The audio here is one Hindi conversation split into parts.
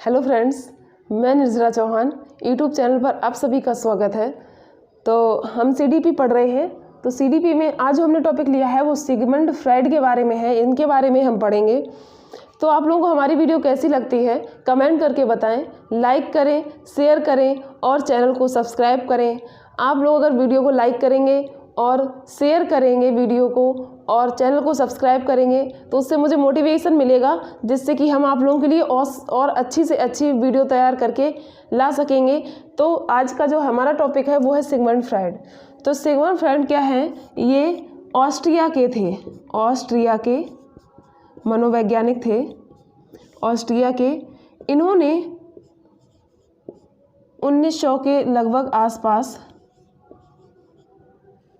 हेलो फ्रेंड्स, मैं निर्जरा चौहान यूट्यूब चैनल पर आप सभी का स्वागत है। तो हम सीडीपी पढ़ रहे हैं। तो सीडीपी में आज जो हमने टॉपिक लिया है वो सिगमंड फ्रायड के बारे में है। इनके बारे में हम पढ़ेंगे। तो आप लोगों को हमारी वीडियो कैसी लगती है कमेंट करके बताएं, लाइक करें, शेयर करें और चैनल को सब्सक्राइब करें। आप लोग अगर वीडियो को लाइक करेंगे और शेयर करेंगे वीडियो को और चैनल को सब्सक्राइब करेंगे तो उससे मुझे मोटिवेशन मिलेगा, जिससे कि हम आप लोगों के लिए और अच्छी से अच्छी वीडियो तैयार करके ला सकेंगे। तो आज का जो हमारा टॉपिक है वो है सिगमंड फ्रायड। तो सिगमंड फ्रायड क्या है? ये ऑस्ट्रिया के थे, ऑस्ट्रिया के मनोवैज्ञानिक थे, ऑस्ट्रिया के। इन्होंने 1900 के लगभग आसपास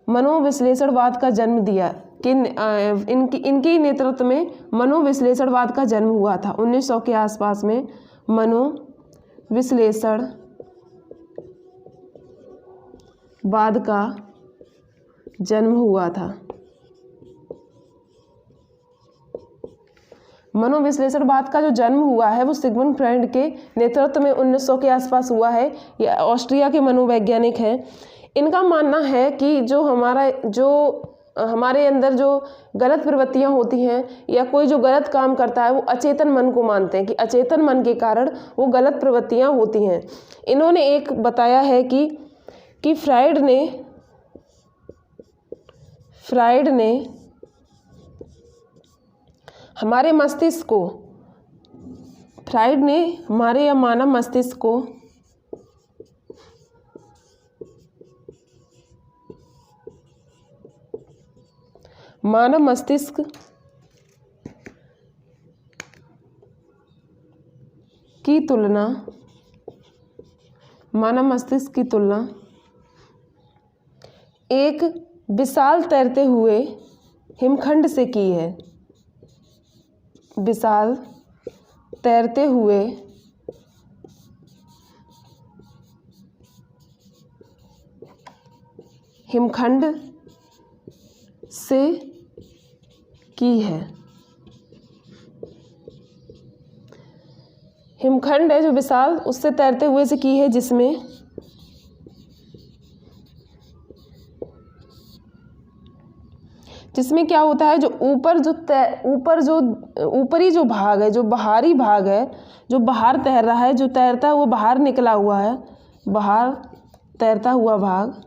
मनोविश्लेषणवाद का जन्म दिया। इनके नेतृत्व में मनोविश्लेषणवाद का जन्म हुआ था। 1900 के आसपास में मनोविश्लेषणवाद का जन्म हुआ था। मनोविश्लेषणवाद का जो जन्म हुआ है वो सिगमंड फ्रायड के नेतृत्व में 1900 के आसपास हुआ है। ये ऑस्ट्रिया के मनोवैज्ञानिक हैं। इनका मानना है कि जो हमारे अंदर जो गलत प्रवृत्तियां होती हैं या कोई जो गलत काम करता है वो अचेतन मन को मानते हैं कि अचेतन मन के कारण वो गलत प्रवृत्तियां होती हैं। इन्होंने एक बताया है कि फ्रायड ने हमारे मस्तिष्क को, फ्रायड ने हमारे या मानव मस्तिष्क को मानव मस्तिष्क की तुलना एक विशाल तैरते हुए हिमखंड से की है। विशाल तैरते हुए हिमखंड से की है। हिमखंड है जो विशाल, उससे तैरते हुए से की है, जिसमें क्या होता है, जो ऊपरी जो भाग है, जो बाहरी भाग है, जो बाहर तैर रहा है, जो तैरता है वो बाहर निकला हुआ है, बाहर तैरता हुआ भाग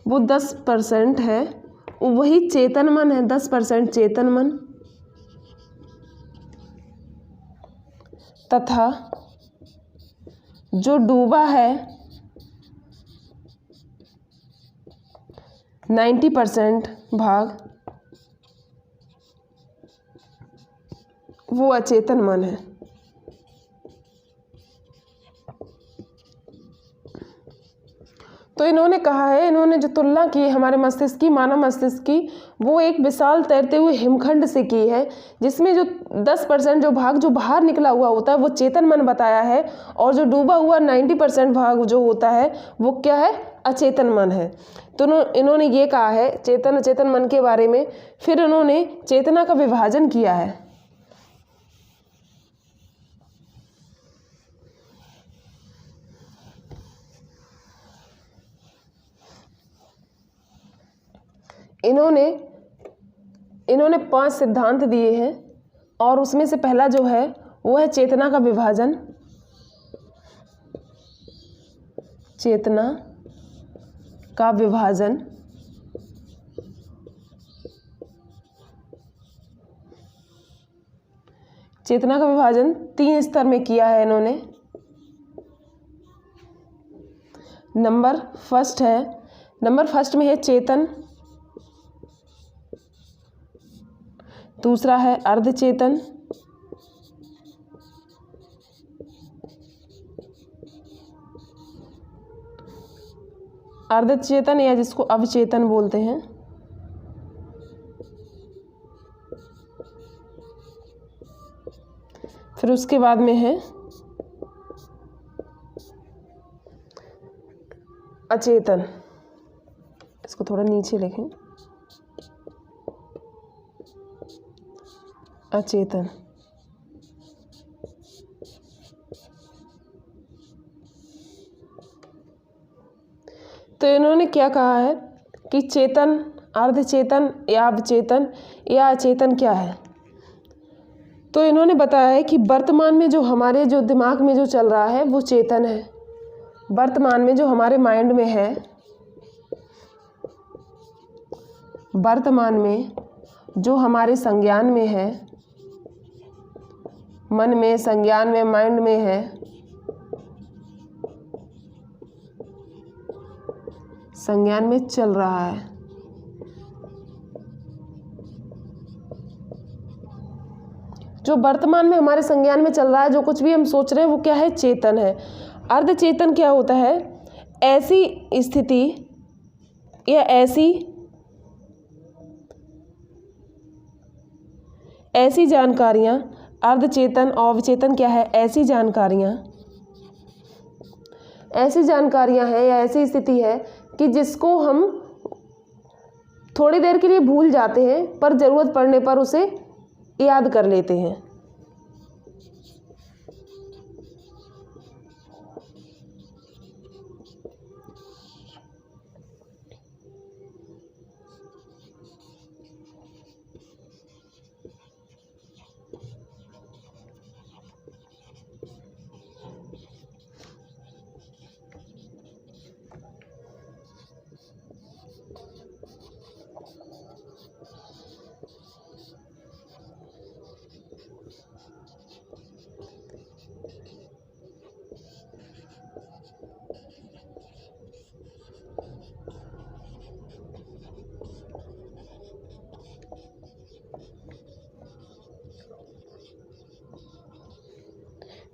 वो 10% है। वही चेतन मन है, 10% चेतन मन, तथा जो डूबा है 90% भाग वो अचेतन मन है। तो इन्होंने कहा है, इन्होंने जो तुलना की है हमारे मस्तिष्क की, मानव मस्तिष्क की, वो एक विशाल तैरते हुए हिमखंड से की है, जिसमें जो 10% जो भाग जो बाहर निकला हुआ होता है वो चेतन मन बताया है, और जो डूबा हुआ 90% भाग जो होता है वो क्या है? अचेतन मन है। तो इन्होंने ये कहा है चेतन अचेतन मन के बारे में। फिर इन्होंने चेतना का विभाजन किया है। इन्होंने 5 सिद्धांत दिए हैं और उसमें से पहला जो है वो है चेतना का विभाजन। चेतना का विभाजन चेतना का विभाजन 3 स्तर में किया है इन्होंने। नंबर फर्स्ट में है चेतन, दूसरा है अर्धचेतन, अर्धचेतन या जिसको अवचेतन बोलते हैं, फिर उसके बाद में है अचेतन। इसको थोड़ा नीचे लिखें। अचेतन। तो इन्होंने क्या कहा है कि चेतन, अर्धचेतन या अवचेतन या अचेतन क्या है। तो इन्होंने बताया है कि वर्तमान में जो हमारे जो दिमाग में जो चल रहा है वो चेतन है। वर्तमान में जो हमारे माइंड में है, वर्तमान में जो हमारे संज्ञान में है, मन में, संज्ञान में, माइंड में है, संज्ञान में चल रहा है, जो वर्तमान में हमारे संज्ञान में चल रहा है, जो कुछ भी हम सोच रहे हैं वो क्या है, चेतन है। अर्धचेतन क्या होता है, ऐसी स्थिति या ऐसी जानकारियाँ, अर्धचेतन और अवचेतन क्या है, ऐसी जानकारियाँ हैं या ऐसी स्थिति है कि जिसको हम थोड़ी देर के लिए भूल जाते हैं पर ज़रूरत पड़ने पर उसे याद कर लेते हैं।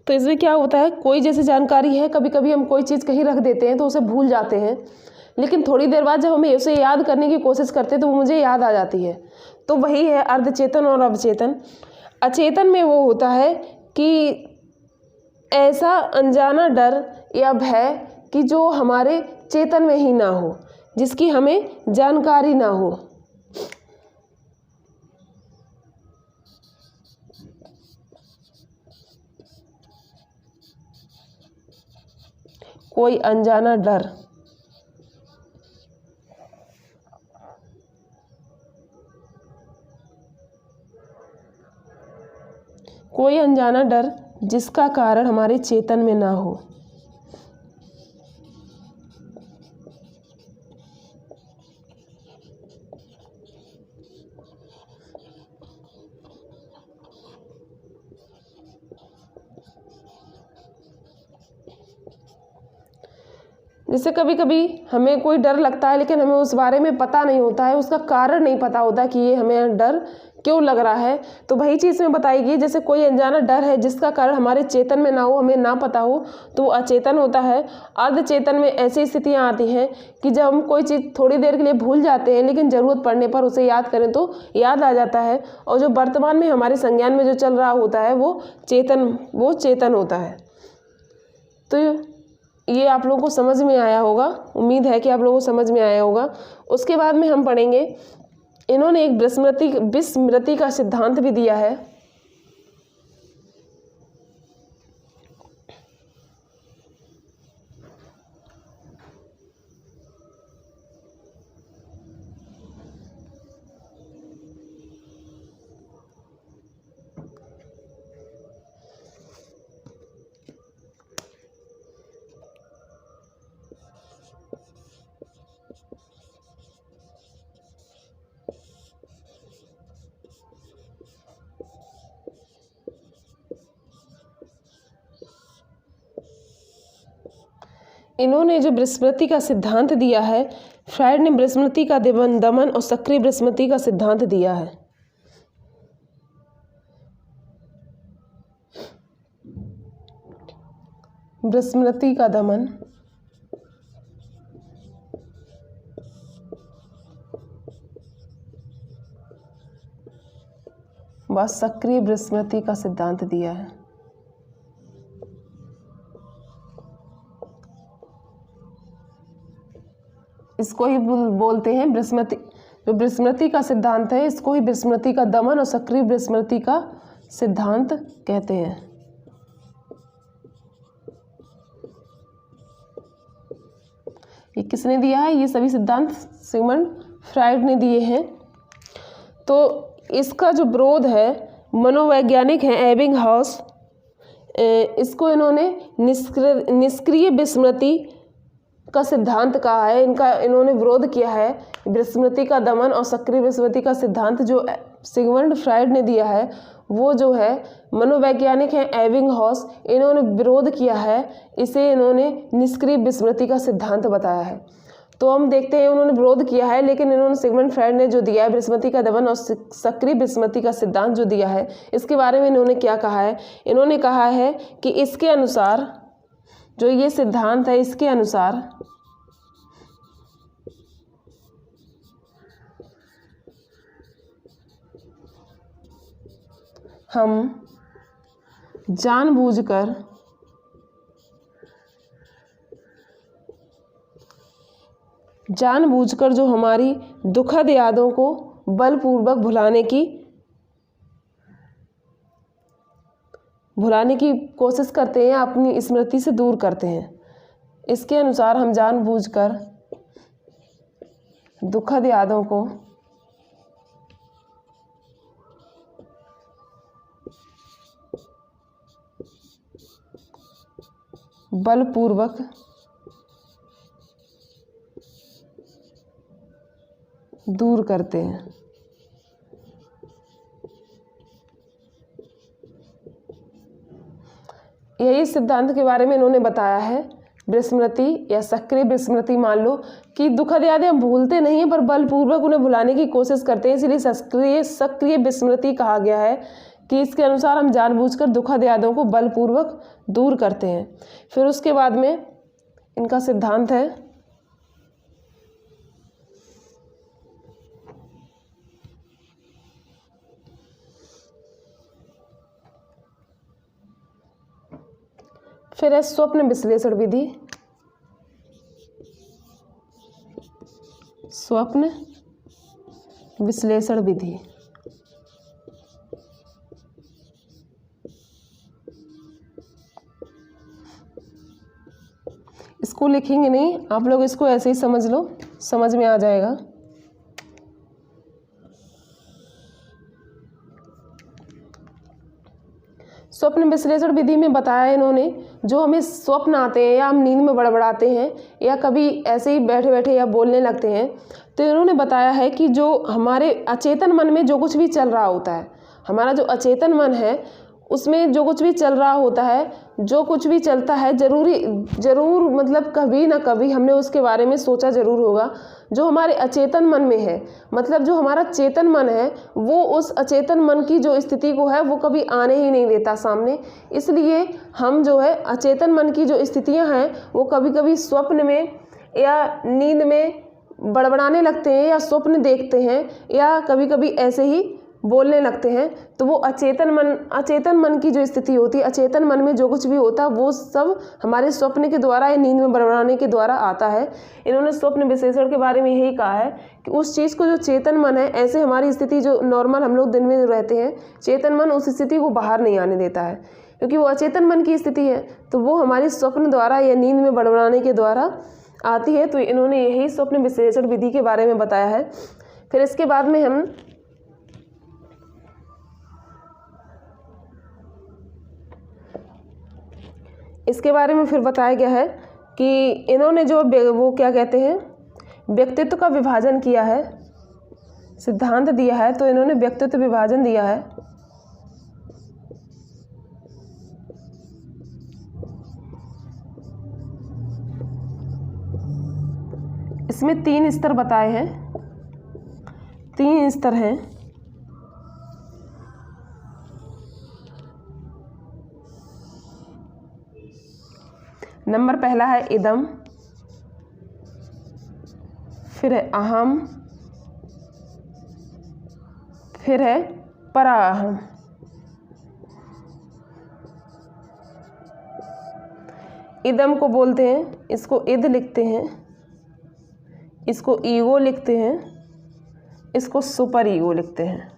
तो इसमें क्या होता है, कोई जैसे जानकारी है, कभी कभी हम कोई चीज़ कहीं रख देते हैं तो उसे भूल जाते हैं, लेकिन थोड़ी देर बाद जब हमें उसे याद करने की कोशिश करते हैं तो वो मुझे याद आ जाती है। तो वही है अर्धचेतन और अवचेतन। अचेतन में वो होता है कि ऐसा अनजाना डर या भय कि जो हमारे चेतन में ही ना हो, जिसकी हमें जानकारी ना हो। कोई अनजाना डर, कोई अनजाना डर जिसका कारण हमारे चेतन में ना हो। जैसे कभी कभी हमें कोई डर लगता है लेकिन हमें उस बारे में पता नहीं होता है, उसका कारण नहीं पता होता कि ये हमें डर क्यों लग रहा है। तो वही चीज़ में बताएगी, जैसे कोई अनजाना डर है जिसका कारण हमारे चेतन में ना हो, हमें ना पता हो, तो वो अचेतन होता है। अर्धचेतन में ऐसी स्थितियाँ आती हैं कि जब हम कोई चीज़ थोड़ी देर के लिए भूल जाते हैं लेकिन ज़रूरत पड़ने पर उसे याद करें तो याद आ जाता है, और जो वर्तमान में हमारे संज्ञान में जो चल रहा होता है वो चेतन होता है। तो ये आप लोगों को समझ में आया होगा, उम्मीद है कि आप लोगों को समझ में आया होगा। उसके बाद में हम पढ़ेंगे, इन्होंने एक विस्मृति का सिद्धांत भी दिया है। इन्होंने जो विस्मृति का सिद्धांत दिया है, फ्रायड ने विस्मृति का दमन और सक्रिय विस्मृति का सिद्धांत दिया है। विस्मृति का दमन व सक्रिय विस्मृति का सिद्धांत दिया है। इसको ही बोलते हैं विस्मृति, जो विस्मृति का सिद्धांत है, इसको ही विस्मृति का दमन और सक्रिय विस्मृति का सिद्धांत कहते हैं। ये किसने दिया है? ये सभी सिद्धांत सिगमंड फ्राइड ने दिए हैं। तो इसका जो विरोध है, मनोवैज्ञानिक हैं एबिंगहॉस, इसको इन्होंने निष्क्रिय विस्मृति का सिद्धांत कहा है। इन्होंने विरोध किया है विस्मृति का दमन और सक्रिय विस्मृति का सिद्धांत जो सिगमंड फ्राइड ने दिया है, वो जो है मनोवैज्ञानिक हैं एबिंगहॉस, इन्होंने विरोध किया है। इसे इन्होंने निष्क्रिय विस्मृति का सिद्धांत बताया है। तो हम देखते हैं उन्होंने विरोध किया है, लेकिन इन्होंने सिगमंड फ्राइड ने जो दिया है विस्मृति का दमन और सक्रिय विस्मृति का सिद्धांत जो दिया है, इसके बारे में इन्होंने क्या कहा है? इन्होंने कहा है कि इसके अनुसार, जो ये सिद्धांत है, इसके अनुसार हम जानबूझकर जो हमारी दुखद यादों को बलपूर्वक भुलाने की कोशिश करते हैं, अपनी स्मृति से दूर करते हैं। इसके अनुसार हम जानबूझकर दुखद यादों को बलपूर्वक दूर करते हैं। यही सिद्धांत के बारे में इन्होंने बताया है। विस्मृति या सक्रिय विस्मृति, मान लो कि दुखद यादें हम भूलते नहीं हैं पर बलपूर्वक उन्हें भुलाने की कोशिश करते हैं, इसलिए सक्रिय विस्मृति कहा गया है कि इसके अनुसार हम जानबूझकर दुखद यादों को बलपूर्वक दूर करते हैं। फिर उसके बाद में इनका सिद्धांत है फिर है स्वप्न विश्लेषण विधि। स्वप्न विश्लेषण विधि इसको लिखेंगे नहीं, आप लोग इसको ऐसे ही समझ लो, समझ में आ जाएगा। स्वप्न विश्लेषण विधि में बताया इन्होंने, जो हमें स्वप्न आते हैं या हम नींद में बड़बड़ाते हैं या कभी ऐसे ही बैठे बैठे या बोलने लगते हैं, तो इन्होंने बताया है कि जो हमारे अचेतन मन में जो कुछ भी चल रहा होता है, हमारा जो अचेतन मन है उसमें जो कुछ भी चल रहा होता है, जो कुछ भी चलता है, ज़रूर मतलब कभी ना कभी हमने उसके बारे में सोचा ज़रूर होगा। जो हमारे अचेतन मन में है, मतलब जो हमारा चेतन मन है, वो उस अचेतन मन की जो स्थिति को है वो कभी आने ही नहीं देता सामने। इसलिए हम जो है अचेतन मन की जो स्थितियां हैं वो कभी कभी स्वप्न में या नींद में बड़बड़ाने लगते हैं या स्वप्न देखते हैं या कभी कभी ऐसे ही बोलने लगते हैं। तो वो अचेतन मन की जो स्थिति होती है, अचेतन मन में जो कुछ भी होता है वो सब हमारे स्वप्न के द्वारा या नींद में बड़बड़ाने के द्वारा आता है। इन्होंने स्वप्न विश्लेषण के बारे में यही कहा है कि उस चीज़ को जो चेतन मन है, ऐसे हमारी स्थिति जो नॉर्मल हम लोग दिन में रहते हैं, चेतन मन उस स्थिति को बाहर नहीं आने देता है, क्योंकि वो अचेतन मन की स्थिति है, तो वो हमारी स्वप्न द्वारा या नींद में बड़बड़ाने के द्वारा आती है। तो इन्होंने यही स्वप्न विश्लेषण विधि के बारे में बताया है। फिर इसके बाद में हम इसके बारे में फिर बताया गया है कि इन्होंने जो वो क्या कहते हैं व्यक्तित्व का विभाजन किया है, सिद्धांत दिया है। तो इन्होंने व्यक्तित्व विभाजन दिया है। इसमें 3 स्तर बताए हैं, 3 स्तर हैं। नंबर पहला है इदम, फिर है अहम, फिर है पराअहम। इदम को बोलते हैं, इसको इद लिखते हैं, इसको ईगो लिखते हैं, इसको सुपर ईगो लिखते हैं।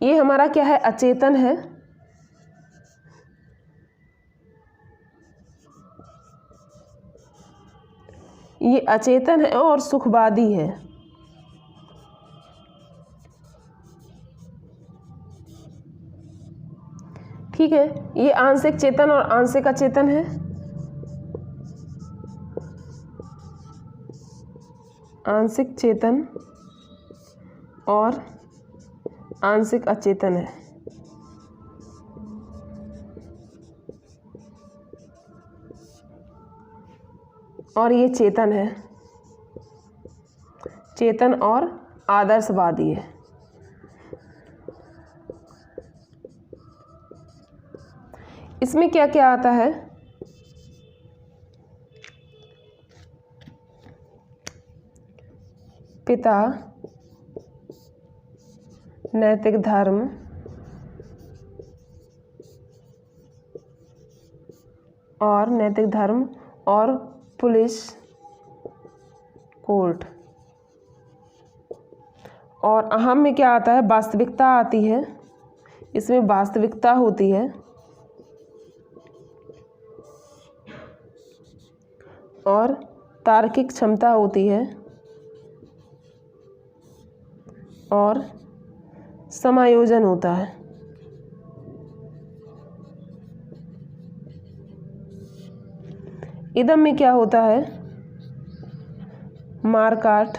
ये हमारा क्या है, अचेतन है। ये अचेतन है और सुखवादी है। ठीक है, ये आंशिक चेतन और आंशिक अचेतन है। आंशिक चेतन और आंशिक अचेतन है। और ये चेतन है, चेतन और आदर्शवादी है। इसमें क्या क्या आता है, पिता, नैतिक धर्म, और नैतिक धर्म और पुलिस, कोर्ट। और अहम में क्या आता है, वास्तविकता आती है। इसमें वास्तविकता होती है और तार्किक क्षमता होती है और समायोजन होता है। इदम में क्या होता है, मारकाट,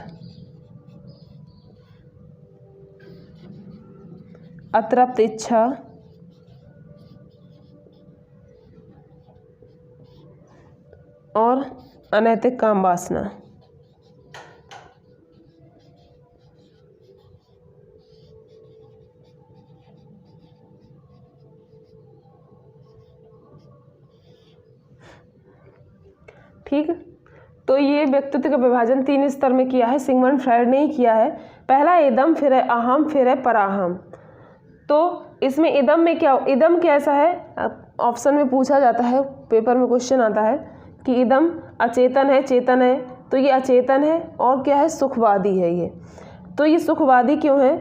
अतृप्त इच्छा, और अनैतिक काम वासना। ठीक, तो ये व्यक्तित्व का विभाजन 3 स्तर में किया है, सिगमंड फ्रायड ने ही किया है। पहला इदम, फिर है अहम, फिर है पराहम। तो इसमें इदम में क्या, इदम कैसा है, ऑप्शन में पूछा जाता है, पेपर में क्वेश्चन आता है कि इदम अचेतन है, चेतन है। तो ये अचेतन है और क्या है, सुखवादी है ये। तो ये सुखवादी क्यों है,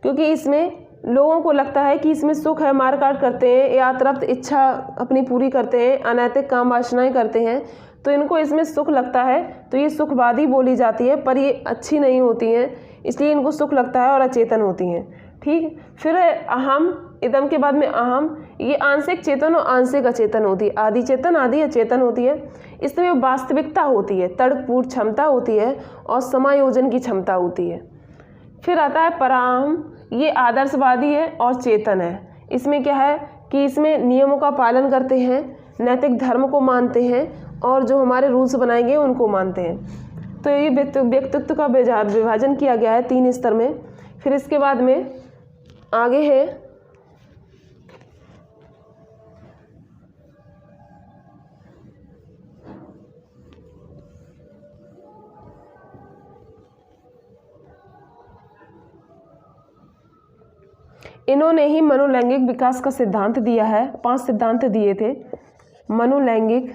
क्योंकि इसमें लोगों को लगता है कि इसमें सुख है, मारकाट करते हैं या अतृप्त इच्छा अपनी पूरी करते हैं, अनैतिक काम वासनाएं करते हैं, तो इनको इसमें सुख लगता है, तो ये सुखवादी बोली जाती है। पर ये अच्छी नहीं होती हैं, इसलिए इनको सुख लगता है और अचेतन होती हैं। ठीक, फिर अहम, इदम के बाद में अहम, ये आंशिक चेतन और आंशिक अचेतन होती है, आदि चेतन आदि अचेतन होती है। इसमें वास्तविकता होती है, तर्कपूर्ण क्षमता होती है और समायोजन की क्षमता होती है। फिर आता है पराहम, ये आदर्शवादी है और चेतन है। इसमें क्या है कि इसमें नियमों का पालन करते हैं, नैतिक धर्म को मानते हैं और जो हमारे रूल्स बनाएंगे उनको मानते हैं। तो ये व्यक्तित्व का विभाजन किया गया है 3 स्तर में। फिर इसके बाद में आगे है इन्होंने ही मनोलैंगिक विकास का सिद्धांत दिया है। 5 सिद्धांत दिए थे। मनोलैंगिक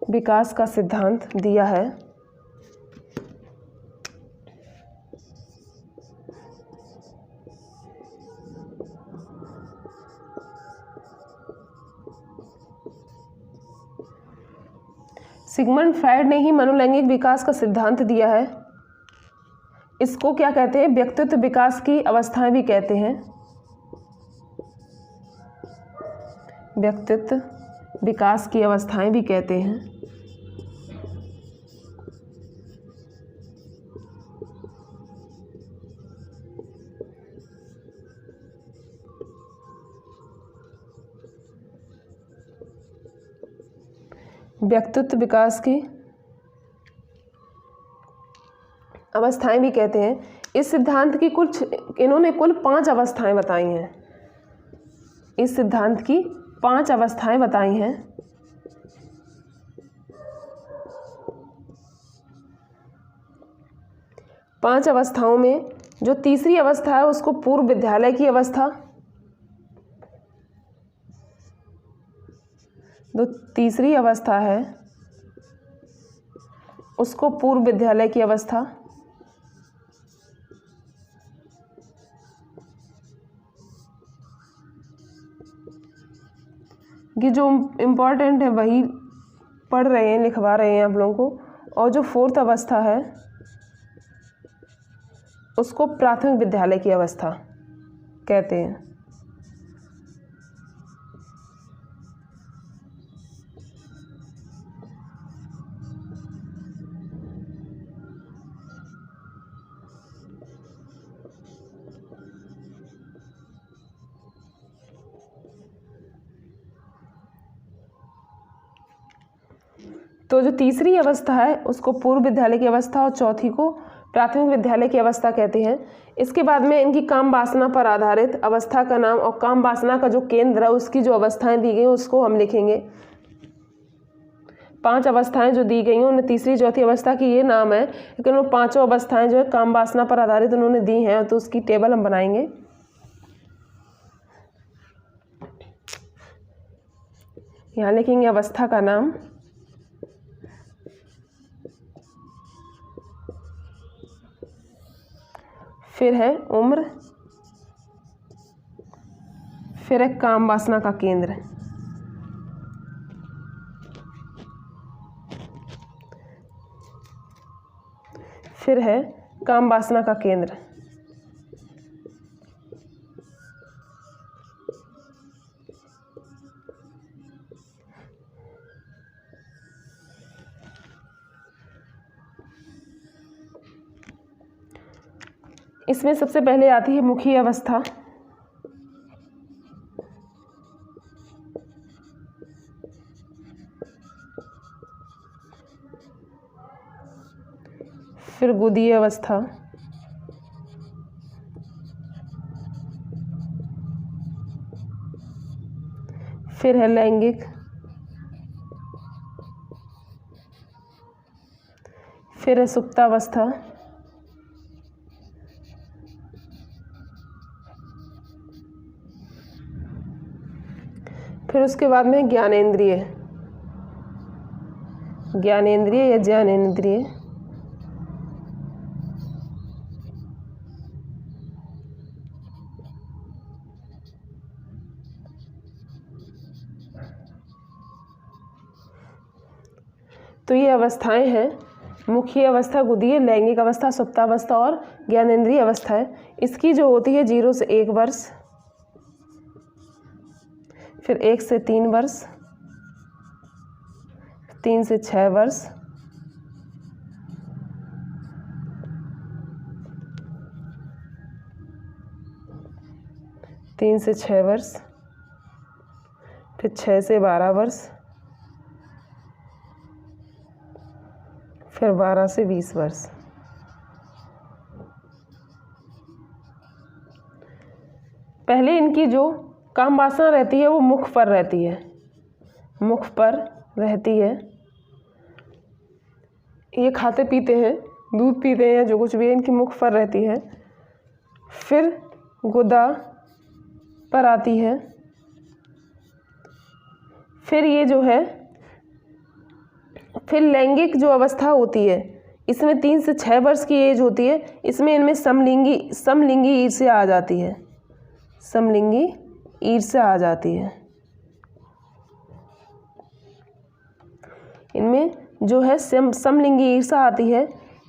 विकास का सिद्धांत दिया है। सिगमंड फ्रायड ने ही मनोलैंगिक विकास का सिद्धांत दिया है। इसको क्या कहते हैं, व्यक्तित्व विकास की अवस्थाएं भी कहते हैं। व्यक्तित्व विकास की अवस्थाएं भी कहते हैं। व्यक्तित्व विकास की अवस्थाएं भी कहते हैं। इस सिद्धांत की इन्होंने कुल 5 अवस्थाएं बताई हैं। इस सिद्धांत की 5 अवस्थाएं बताई हैं। पांच अवस्थाओं में जो तीसरी अवस्था है उसको पूर्व विद्यालय की अवस्था, जो तीसरी अवस्था है उसको पूर्व विद्यालय की अवस्था, ये जो इम्पोर्टेंट है वही पढ़ रहे हैं, लिखवा रहे हैं आप लोगों को। और जो फोर्थ अवस्था है उसको प्राथमिक विद्यालय की अवस्था कहते हैं। तो जो तीसरी अवस्था है उसको पूर्व विद्यालय की अवस्था और चौथी को प्राथमिक विद्यालय की अवस्था कहते हैं। इसके बाद में इनकी काम वासना पर आधारित अवस्था का नाम और काम वासना का जो केंद्र है उसकी जो अवस्थाएं दी गई उसको हम लिखेंगे। 5 अवस्थाएं जो दी गई हैं उन्हें तीसरी चौथी अवस्था की ये नाम है, लेकिन वो 5 अवस्थाएं जो है काम वासना पर आधारित उन्होंने दी हैं, तो उसकी टेबल हम बनाएंगे। यहाँ लिखेंगे अवस्था का नाम, फिर है उम्र, फिर है काम वासना का केंद्र, फिर है काम वासना का केंद्र, इसमें सबसे पहले आती है मुखी अवस्था। फिर गुदीय अवस्था, फिर है लैंगिक, फिर है सुप्तावस्था, फिर उसके बाद में ज्ञानेंद्रिय, ज्ञानेंद्रिय या ज्ञानेंद्रिय, तो ये अवस्थाएं हैं मुखी अवस्था, गुदीय, लैंगिक अवस्था, सुप्तावस्था और ज्ञानेंद्रिय अवस्था है। इसकी जो होती है 0 से 1 वर्ष, फिर 1 से 3 वर्ष, 3 से 6 वर्ष, 3 से 6 वर्ष, फिर 6 से 12 वर्ष, फिर 12 से 20 वर्ष। पहले इनकी जो काम वासना रहती है वो मुख पर रहती है, मुख पर रहती है। ये खाते पीते हैं, दूध पीते हैं, जो कुछ भी है इनकी मुख पर रहती है। फिर गुदा पर आती है, फिर ये जो है फिर लैंगिक जो अवस्था होती है इसमें 3 से 6 वर्ष की एज होती है। इसमें इनमें समलिंगी ईर्ष्या आ जाती है, समलिंगी ईर्ष्या आ जाती है। इनमें जो है समलिंगी ईर्ष्या आती है।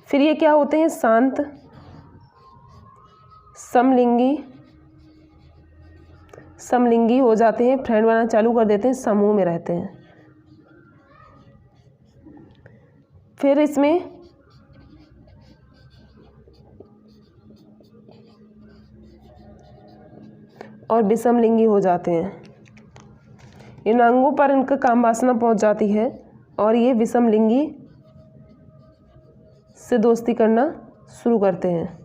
फिर ये क्या होते हैं, शांत, समलिंगी हो जाते हैं, फ्रेंड बनाना चालू कर देते हैं, समूह में रहते हैं। फिर इसमें और विषमलिंगी हो जाते हैं। इन अंगों पर इनका काम वासना पहुंच जाती है और ये विषमलिंगी से दोस्ती करना शुरू करते हैं।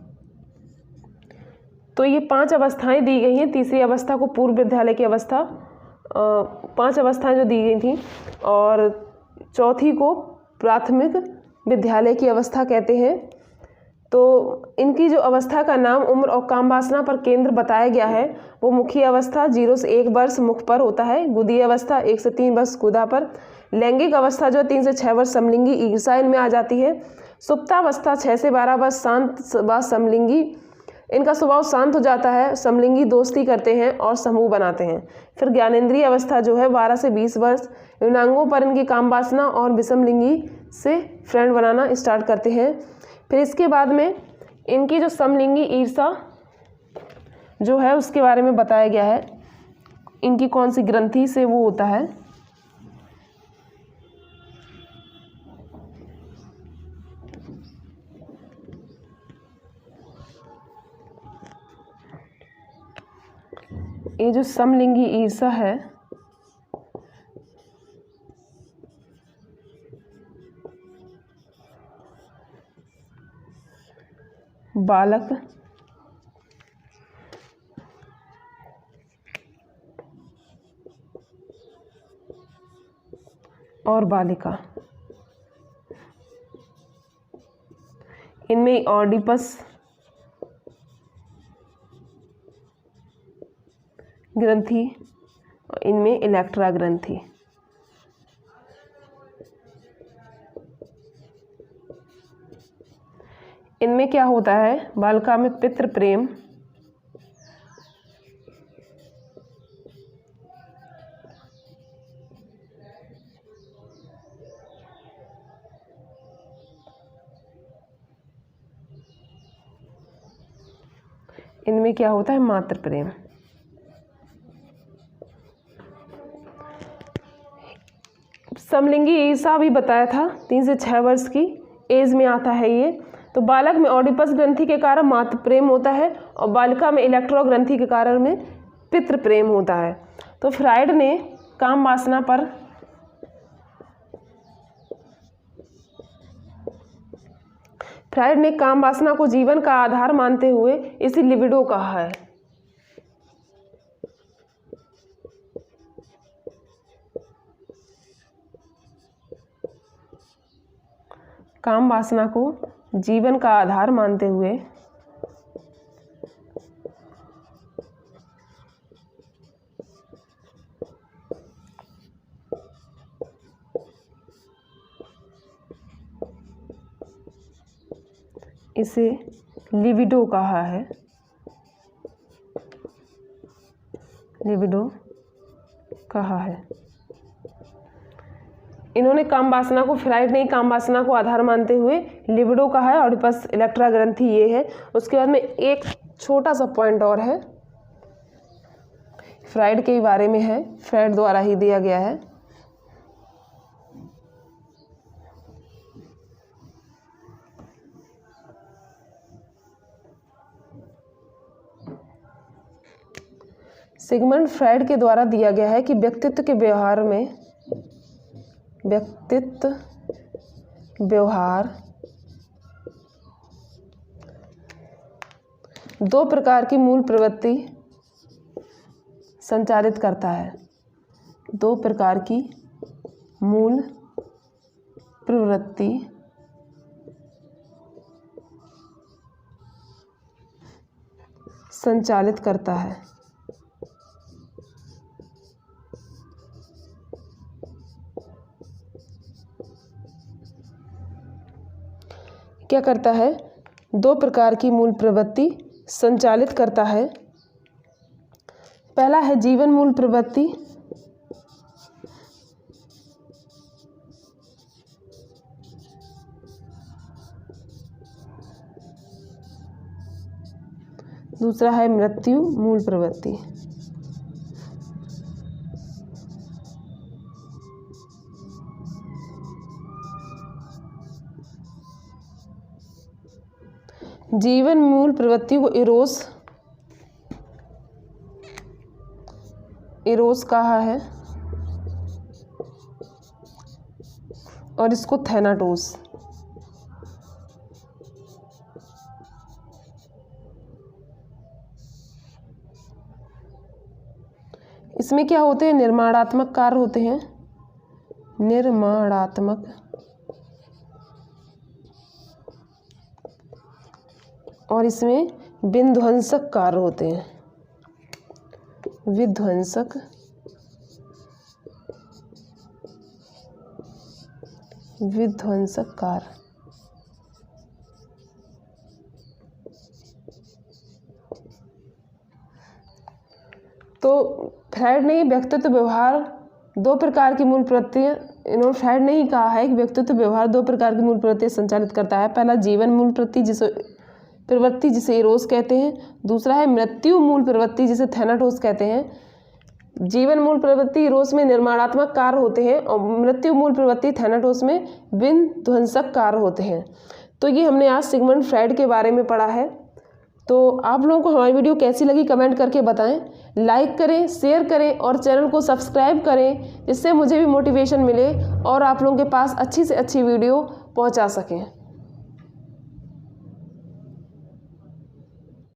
तो ये 5 अवस्थाएं दी गई हैं। तीसरी अवस्था को पूर्व विद्यालय की अवस्था, 5 अवस्थाएं जो दी गई थी, और चौथी को प्राथमिक विद्यालय की अवस्था कहते हैं। तो इनकी जो अवस्था का नाम उम्र और काम वासना पर केंद्र बताया गया है वो मुखी अवस्था 0 से 1 वर्ष मुख पर होता है, गुदी अवस्था 1 से 3 वर्ष गुदा पर, लैंगिक अवस्था जो 3 से 6 वर्ष समलिंगी ईर्षा इनमें आ जाती है, सुप्तावस्था 6 से 12 वर्ष शांत व समलिंगी, इनका स्वभाव शांत हो जाता है, समलिंगी दोस्ती करते हैं और समूह बनाते हैं। फिर ज्ञानेंद्रीय अवस्था जो है 12 से 20 वर्ष, यौनांगों पर इनकी काम वासना और विषमलिंगी से फ्रेंड बनाना स्टार्ट करते हैं। फिर इसके बाद में इनकी जो समलिंगी ईर्षा जो है उसके बारे में बताया गया है, इनकी कौन सी ग्रंथि से वो होता है। ये जो समलिंगी ईर्षा है बालक और बालिका इनमें ऑडिपस ग्रंथि और इनमें इलेक्ट्रा ग्रंथि। इनमें क्या होता है, बालिका में पितृ प्रेम, इनमें क्या होता है, मातृ प्रेम। समलिंगी ईर्षा भी बताया था 3 से 6 वर्ष की एज में आता है ये। तो बालक में ऑडिपस ग्रंथि के कारण मातृ प्रेम होता है और बालिका में इलेक्ट्रो ग्रंथि के कारण में पितृ प्रेम होता है। तो फ्राइड ने काम वासना पर को जीवन का आधार मानते हुए इसे लिबिडो कहा है। काम वासना को जीवन का आधार मानते हुए इसे लिबिडो कहा है। लिबिडो कहा है। इन्होंने काम वासना को, फ्राइड ने काम वासना को आधार मानते हुए लिबिडो कहा है। ऑडिपस इलेक्ट्रा ग्रंथि ये है। उसके बाद में एक छोटा सा पॉइंट और है, फ्राइड के बारे में है, फ्राइड द्वारा ही दिया गया है। सिगमंड फ्राइड के द्वारा दिया गया है कि व्यक्तित्व के व्यवहार में दो प्रकार की मूल प्रवृत्ति संचालित करता है। 2 प्रकार की मूल प्रवृत्ति संचालित करता है। क्या करता है? 2 प्रकार की मूल प्रवृत्ति संचालित करता है। पहला है जीवन मूल प्रवृत्ति, दूसरा है मृत्यु मूल प्रवृत्ति। जीवन मूल प्रवृत्ति को इरोस कहा है और इसको थैनाटोस। इसमें क्या होते हैं? निर्माणात्मक कार्य होते हैं। निर्माणात्मक और इसमें विध्वंसक कार्य होते हैं। विध्वंसक कार्य। तो फ्रायड ने व्यक्तित्व व्यवहार दो प्रकार की मूल प्रवृत्तियाँ, इन्होंने फ्रायड ने ही कहा है कि व्यक्तित्व व्यवहार दो प्रकार की मूल प्रवृत्तियाँ संचालित करता है। पहला जीवन मूल प्रवृत्ति जिसे इरोस कहते हैं, दूसरा है मृत्यु मूल प्रवृत्ति जिसे थैनाटोस कहते हैं। जीवन मूल प्रवृत्ति इरोस में निर्माणात्मक कार्य होते हैं और मृत्यु मूल प्रवृत्ति थैनाटोस में विध्वंसक कार्य होते हैं। तो ये हमने आज सिगमंड फ्रायड के बारे में पढ़ा है। तो आप लोगों को हमारी वीडियो कैसी लगी कमेंट करके बताएं, लाइक करें, शेयर करें और चैनल को सब्सक्राइब करें, जिससे मुझे भी मोटिवेशन मिले और आप लोगों के पास अच्छी से अच्छी वीडियो पहुंचा सकें।